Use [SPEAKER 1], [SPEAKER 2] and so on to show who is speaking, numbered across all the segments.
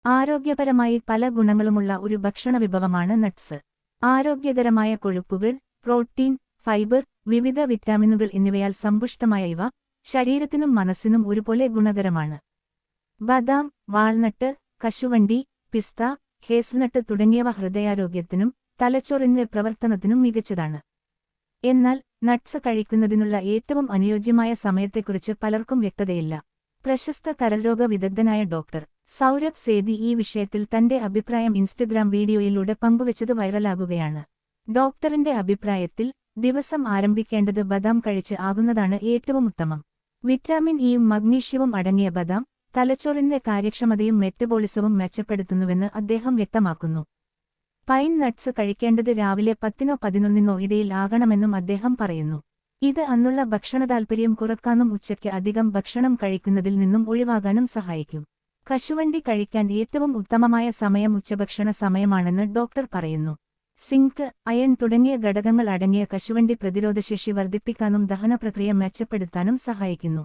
[SPEAKER 1] ആരോഗ്യപരമായി പല ഗുണങ്ങളുമുള്ള ഒരു ഭക്ഷണ വിഭവമാണ് നട്ട്സ്. ആരോഗ്യകരമായ കൊഴുപ്പുകൾ, പ്രോട്ടീൻ, ഫൈബർ, വിവിധ വിറ്റാമിനുകൾ എന്നിവയാൽ സമ്പുഷ്ടമായ ഇവ ശരീരത്തിനും മനസ്സിനും ഒരുപോലെ ഗുണകരമാണ്. ബദാം, വാൾനട്ട്, കശുവണ്ടി, പിസ്ത, ഹേസ്ൽനട്ട് തുടങ്ങിയവ ഹൃദയാരോഗ്യത്തിനും തലച്ചോറിന്റെ പ്രവർത്തനത്തിനും മികച്ചതാണ്. എന്നാൽ നട്ട്സ് കഴിക്കുന്നതിനുള്ള ഏറ്റവും അനുയോജ്യമായ സമയത്തെക്കുറിച്ച് പലർക്കും വ്യക്തതയില്ല. പ്രശസ്ത കരൾരോഗ വിദഗ്ധനായ ഡോക്ടർ സൗരഭ് സേതി ഈ വിഷയത്തിൽ തന്റെ അഭിപ്രായം ഇൻസ്റ്റഗ്രാം വീഡിയോയിലൂടെ പങ്കുവച്ചത് വൈറലാകുകയാണ്. ഡോക്ടറിന്റെ അഭിപ്രായത്തിൽ ദിവസം ആരംഭിക്കേണ്ടത് ബദാം കഴിച്ച് ആകുന്നതാണ് ഏറ്റവും ഉത്തമം. വിറ്റാമിൻ ഇയും മഗ്നീഷ്യവും അടങ്ങിയ ബദാം തലച്ചോറിന്റെ കാര്യക്ഷമതയും മെറ്റബോളിസവും മെച്ചപ്പെടുത്തുന്നുവെന്ന് അദ്ദേഹം വ്യക്തമാക്കുന്നു. പൈൻ നട്ട്സ് കഴിക്കേണ്ടത് രാവിലെ 10-നോ 11-നോ ഇടയിൽ ആകണമെന്നും അദ്ദേഹം പറയുന്നു. ഇത് അന്നുള്ള ഭക്ഷണതാൽപര്യം കുറക്കാനും ഉച്ചയ്ക്ക് അധികം ഭക്ഷണം കഴിക്കുന്നതിൽ നിന്നും ഒഴിവാകാനും സഹായിക്കും. കശുവണ്ടി കഴിക്കാൻ ഏറ്റവും ഉത്തമമായ സമയം ഉച്ചഭക്ഷണ സമയമാണെന്ന് ഡോക്ടർ പറയുന്നു. സിങ്ക്, അയൺ തുടങ്ങിയ ഘടകങ്ങൾ അടങ്ങിയ കശുവണ്ടി പ്രതിരോധശേഷി വർദ്ധിപ്പിക്കാനും ദഹനപ്രക്രിയ മെച്ചപ്പെടുത്താനും സഹായിക്കുന്നു.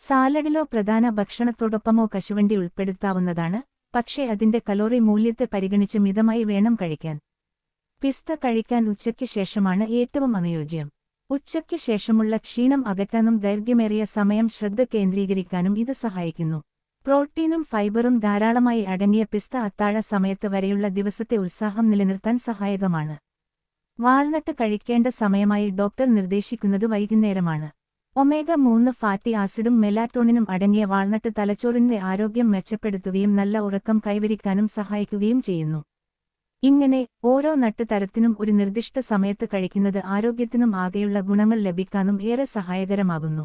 [SPEAKER 1] സാലഡിലോ പ്രധാന ഭക്ഷണത്തോടൊപ്പമോ കശുവണ്ടി ഉൾപ്പെടുത്താവുന്നതാണ്, പക്ഷേ അതിന്റെ കലോറി മൂല്യത്തെ പരിഗണിച്ച് മിതമായി വേണം കഴിക്കാൻ. പിസ്ത കഴിക്കാൻ ഉച്ചയ്ക്ക് ശേഷമാണ് ഏറ്റവും അനുയോജ്യം. ഉച്ചയ്ക്ക് ശേഷമുള്ള ക്ഷീണം അകറ്റാനും ദൈർഘ്യമേറിയ സമയം ശ്രദ്ധ കേന്ദ്രീകരിക്കാനും ഇത് സഹായിക്കുന്നു. പ്രോട്ടീനും ഫൈബറും ധാരാളമായി അടങ്ങിയ പിസ്ത അത്താഴ സമയത്ത് വരെയുള്ള ദിവസത്തെ ഉത്സാഹം നിലനിർത്താൻ സഹായകമാണ്. വാൾനട്ട് കഴിക്കേണ്ട സമയമായി ഡോക്ടർ നിർദ്ദേശിക്കുന്നത് വൈകുന്നേരമാണ്. ഒമേഗ-3 ഫാറ്റി ആസിഡും മെലാറ്റോണിനും അടങ്ങിയ വാൾനട്ട് തലച്ചോറിന്റെ ആരോഗ്യം മെച്ചപ്പെടുത്തുകയും നല്ല ഉറക്കം കൈവരിക്കാനും സഹായിക്കുകയും ചെയ്യുന്നു. ഇങ്ങനെ ഓരോ നട്ട് തരത്തിനും ഒരു നിർദ്ദിഷ്ട സമയത്ത് കഴിക്കുന്നത് ആരോഗ്യത്തിനും ആകെയുള്ള ഗുണങ്ങൾ ലഭിക്കാനും ഏറെ സഹായകരമാകുന്നു.